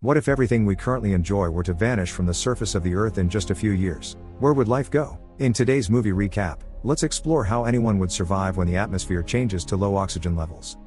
What if everything we currently enjoy were to vanish from the surface of the Earth in just a few years? Where would life go? In today's movie recap, let's explore how anyone would survive when the atmosphere changes to low oxygen levels.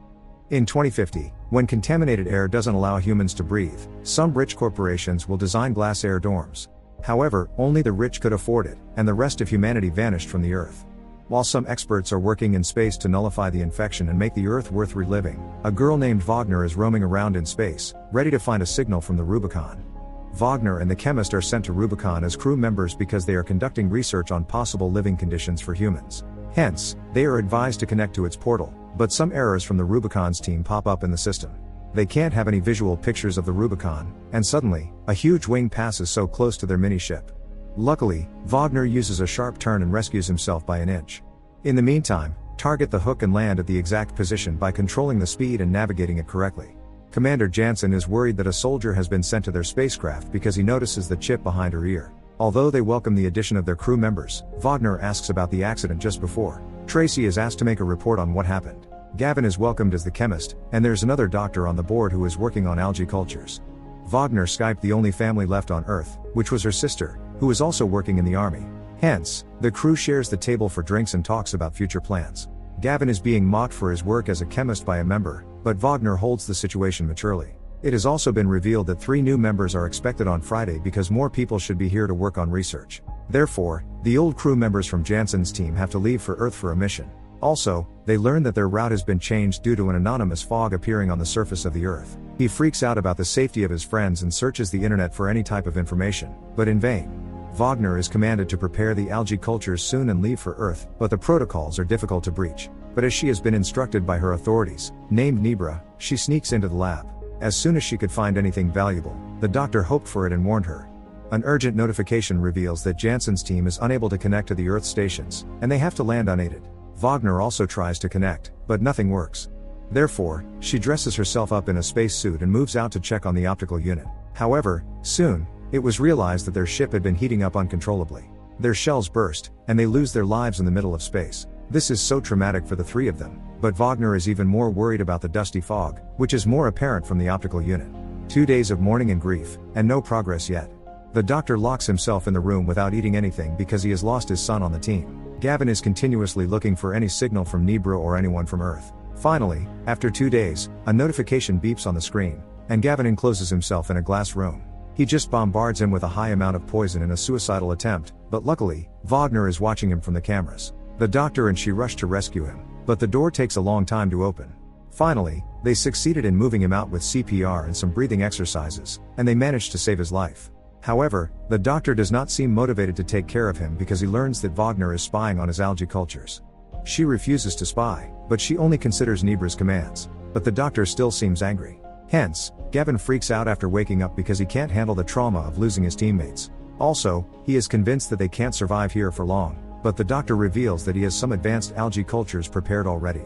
In 2050, when contaminated air doesn't allow humans to breathe, some rich corporations will design glass air domes. However, only the rich could afford it, and the rest of humanity vanished from the Earth. While some experts are working in space to nullify the infection and make the Earth worth reliving, a girl named Wagner is roaming around in space, ready to find a signal from the Rubicon. Wagner and the chemist are sent to Rubicon as crew members because they are conducting research on possible living conditions for humans. Hence, they are advised to connect to its portal, but some errors from the Rubicon's team pop up in the system. They can't have any visual pictures of the Rubicon, and suddenly, a huge wing passes so close to their mini-ship. Luckily, Wagner uses a sharp turn and rescues himself by an inch. In the meantime, target the hook and land at the exact position by controlling the speed and navigating it correctly. Commander Jansen is worried that a soldier has been sent to their spacecraft because he notices the chip behind her ear. Although they welcome the addition of their crew members, Wagner asks about the accident just before. Tracy is asked to make a report on what happened. Gavin is welcomed as the chemist, and there's another doctor on the board who is working on algae cultures. Wagner Skyped the only family left on Earth, which was her sister, who is also working in the army. Hence, the crew shares the table for drinks and talks about future plans. Gavin is being mocked for his work as a chemist by a member, but Wagner holds the situation maturely. It has also been revealed that 3 new members are expected on Friday because more people should be here to work on research. Therefore, the old crew members from Jansen's team have to leave for Earth for a mission. Also, they learn that their route has been changed due to an anonymous fog appearing on the surface of the Earth. He freaks out about the safety of his friends and searches the internet for any type of information, but in vain. Wagner is commanded to prepare the algae cultures soon and leave for Earth, but the protocols are difficult to breach. But as she has been instructed by her authorities, named Nebra, she sneaks into the lab. As soon as she could find anything valuable, the doctor hoped for it and warned her. An urgent notification reveals that Jansen's team is unable to connect to the Earth stations, and they have to land unaided. Wagner also tries to connect, but nothing works. Therefore, she dresses herself up in a spacesuit and moves out to check on the optical unit. However, soon, it was realized that their ship had been heating up uncontrollably. Their shells burst, and they lose their lives in the middle of space. This is so traumatic for the 3 of them, but Wagner is even more worried about the dusty fog, which is more apparent from the optical unit. 2 days of mourning and grief, and no progress yet. The doctor locks himself in the room without eating anything because he has lost his son on the team. Gavin is continuously looking for any signal from Nebra or anyone from Earth. Finally, after 2 days, a notification beeps on the screen, and Gavin encloses himself in a glass room. He just bombards him with a high amount of poison in a suicidal attempt, but luckily, Wagner is watching him from the cameras. The doctor and she rush to rescue him, but the door takes a long time to open. Finally, they succeeded in moving him out with CPR and some breathing exercises, and they managed to save his life. However, the doctor does not seem motivated to take care of him because he learns that Wagner is spying on his algae cultures. She refuses to spy, but she only considers Nebra's commands. But the doctor still seems angry. Hence, Gavin freaks out after waking up because he can't handle the trauma of losing his teammates. Also, he is convinced that they can't survive here for long, but the doctor reveals that he has some advanced algae cultures prepared already.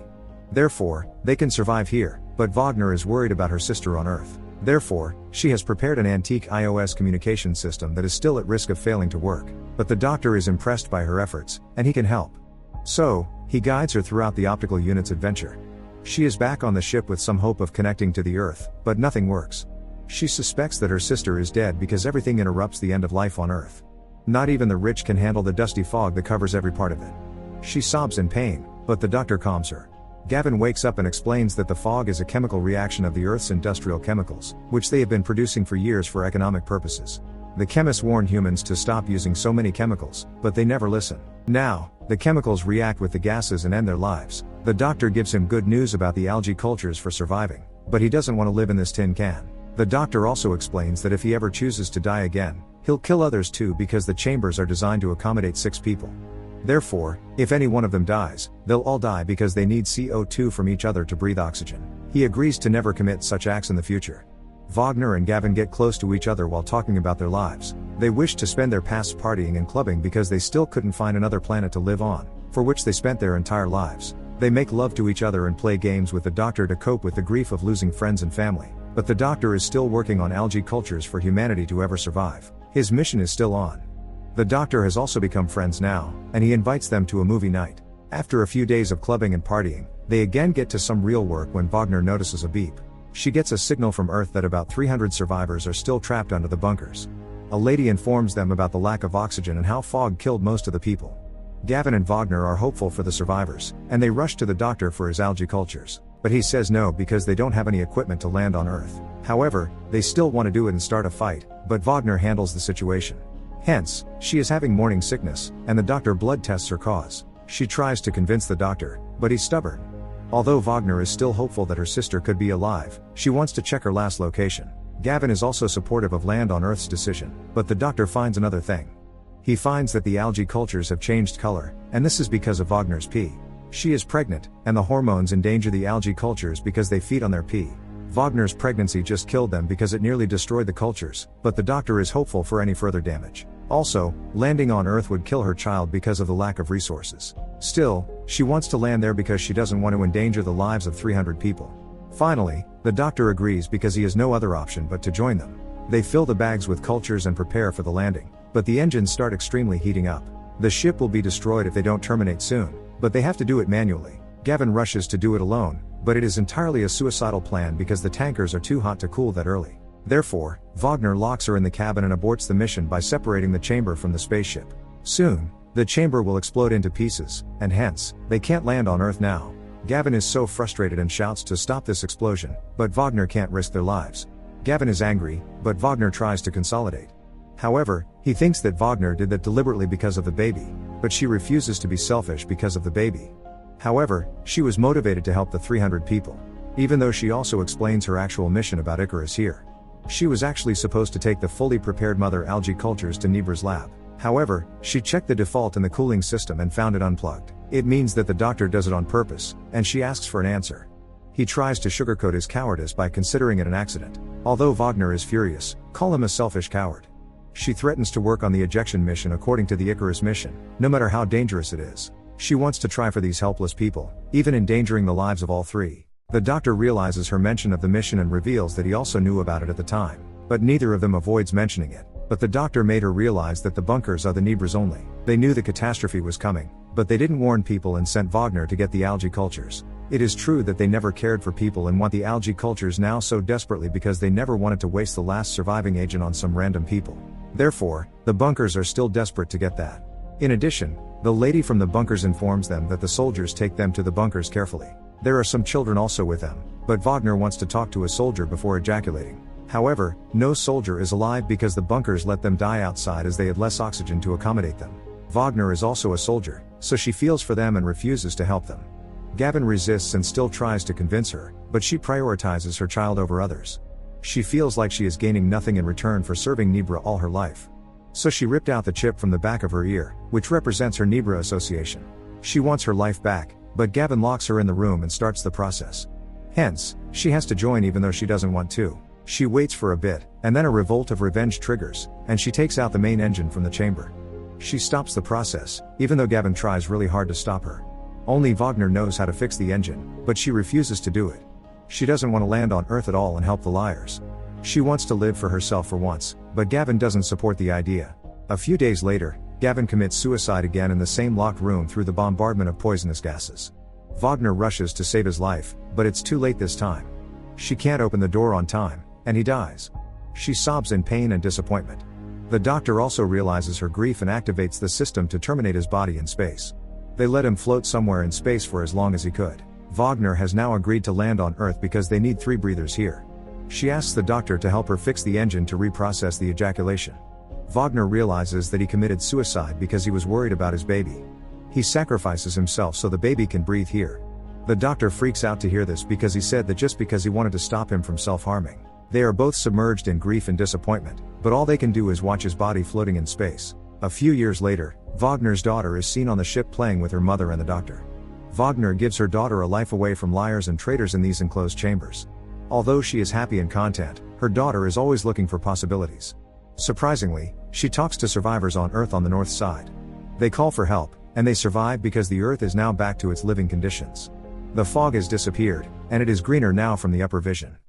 Therefore, they can survive here, but Wagner is worried about her sister on Earth. Therefore, she has prepared an antique iOS communication system that is still at risk of failing to work, but the doctor is impressed by her efforts, and he can help. So, he guides her throughout the optical unit's adventure. She is back on the ship with some hope of connecting to the Earth, but nothing works. She suspects that her sister is dead because everything interrupts the end of life on Earth. Not even the rich can handle the dusty fog that covers every part of it. She sobs in pain, but the doctor calms her. Gavin wakes up and explains that the fog is a chemical reaction of the Earth's industrial chemicals, which they have been producing for years for economic purposes. The chemists warn humans to stop using so many chemicals, but they never listen. Now, the chemicals react with the gases and end their lives. The doctor gives him good news about the algae cultures for surviving, but he doesn't want to live in this tin can. The doctor also explains that if he ever chooses to die again, he'll kill others too because the chambers are designed to accommodate 6 people. Therefore, if any one of them dies, they'll all die because they need CO2 from each other to breathe oxygen. He agrees to never commit such acts in the future. Wagner and Gavin get close to each other while talking about their lives. They wish to spend their past partying and clubbing because they still couldn't find another planet to live on, for which they spent their entire lives. They make love to each other and play games with the doctor to cope with the grief of losing friends and family. But the doctor is still working on algae cultures for humanity to ever survive. His mission is still on. The doctor has also become friends now, and he invites them to a movie night. After a few days of clubbing and partying, they again get to some real work when Wagner notices a beep. She gets a signal from Earth that about 300 survivors are still trapped under the bunkers. A lady informs them about the lack of oxygen and how fog killed most of the people. Gavin and Wagner are hopeful for the survivors, and they rush to the doctor for his algae cultures. But he says no because they don't have any equipment to land on Earth. However, they still want to do it and start a fight, but Wagner handles the situation. Hence, she is having morning sickness, and the doctor blood tests her cause. She tries to convince the doctor, but he's stubborn. Although Wagner is still hopeful that her sister could be alive, she wants to check her last location. Gavin is also supportive of Land on Earth's decision, but the doctor finds another thing. He finds that the algae cultures have changed color, and this is because of Wagner's pee. She is pregnant, and the hormones endanger the algae cultures because they feed on their pee. Wagner's pregnancy just killed them because it nearly destroyed the cultures, but the doctor is hopeful for any further damage. Also, landing on Earth would kill her child because of the lack of resources. Still, she wants to land there because she doesn't want to endanger the lives of 300 people. Finally, the doctor agrees because he has no other option but to join them. They fill the bags with cultures and prepare for the landing, but the engines start extremely heating up. The ship will be destroyed if they don't terminate soon, but they have to do it manually. Gavin rushes to do it alone, but it is entirely a suicidal plan because the tankers are too hot to cool that early. Therefore, Wagner locks her in the cabin and aborts the mission by separating the chamber from the spaceship. Soon, the chamber will explode into pieces, and hence, they can't land on Earth now. Gavin is so frustrated and shouts to stop this explosion, but Wagner can't risk their lives. Gavin is angry, but Wagner tries to consolidate. However, he thinks that Wagner did that deliberately because of the baby, but she refuses to be selfish because of the baby. However, she was motivated to help the 300 people. Even though she also explains her actual mission about Icarus here. She was actually supposed to take the fully prepared mother algae cultures to Nebra's lab. However, she checked the default in the cooling system and found it unplugged. It means that the doctor does it on purpose, and she asks for an answer. He tries to sugarcoat his cowardice by considering it an accident. Although Wagner is furious, call him a selfish coward. She threatens to work on the ejection mission according to the Icarus mission, no matter how dangerous it is. She wants to try for these helpless people, even endangering the lives of all three. The doctor realizes her mention of the mission and reveals that he also knew about it at the time, but neither of them avoids mentioning it. But the doctor made her realize that the bunkers are the Nebras only. They knew the catastrophe was coming, but they didn't warn people and sent Wagner to get the algae cultures. It is true that they never cared for people and want the algae cultures now so desperately because they never wanted to waste the last surviving agent on some random people. Therefore, the bunkers are still desperate to get that. In addition, the lady from the bunkers informs them that the soldiers take them to the bunkers carefully. There are some children also with them, but Wagner wants to talk to a soldier before ejaculating. However, no soldier is alive because the bunkers let them die outside as they had less oxygen to accommodate them. Wagner is also a soldier, so she feels for them and refuses to help them. Gavin resists and still tries to convince her, but she prioritizes her child over others. She feels like she is gaining nothing in return for serving Nebra all her life. So she ripped out the chip from the back of her ear, which represents her Nebra association. She wants her life back, but Gavin locks her in the room and starts the process. Hence, she has to join even though she doesn't want to. She waits for a bit, and then a revolt of revenge triggers, and she takes out the main engine from the chamber. She stops the process, even though Gavin tries really hard to stop her. Only Wagner knows how to fix the engine, but she refuses to do it. She doesn't want to land on Earth at all and help the liars. She wants to live for herself for once, but Gavin doesn't support the idea. A few days later, Gavin commits suicide again in the same locked room through the bombardment of poisonous gases. Wagner rushes to save his life, but it's too late this time. She can't open the door on time, and he dies. She sobs in pain and disappointment. The doctor also realizes her grief and activates the system to terminate his body in space. They let him float somewhere in space for as long as he could. Wagner has now agreed to land on Earth because they need 3 breathers here. She asks the doctor to help her fix the engine to reprocess the ejaculation. Wagner realizes that he committed suicide because he was worried about his baby. He sacrifices himself so the baby can breathe here. The doctor freaks out to hear this because he said that just because he wanted to stop him from self-harming. They are both submerged in grief and disappointment, but all they can do is watch his body floating in space. A few years later, Wagner's daughter is seen on the ship playing with her mother and the doctor. Wagner gives her daughter a life away from liars and traitors in these enclosed chambers. Although she is happy and content, her daughter is always looking for possibilities. Surprisingly, she talks to survivors on Earth on the north side. They call for help, and they survive because the Earth is now back to its living conditions. The fog has disappeared, and it is greener now from the upper vision.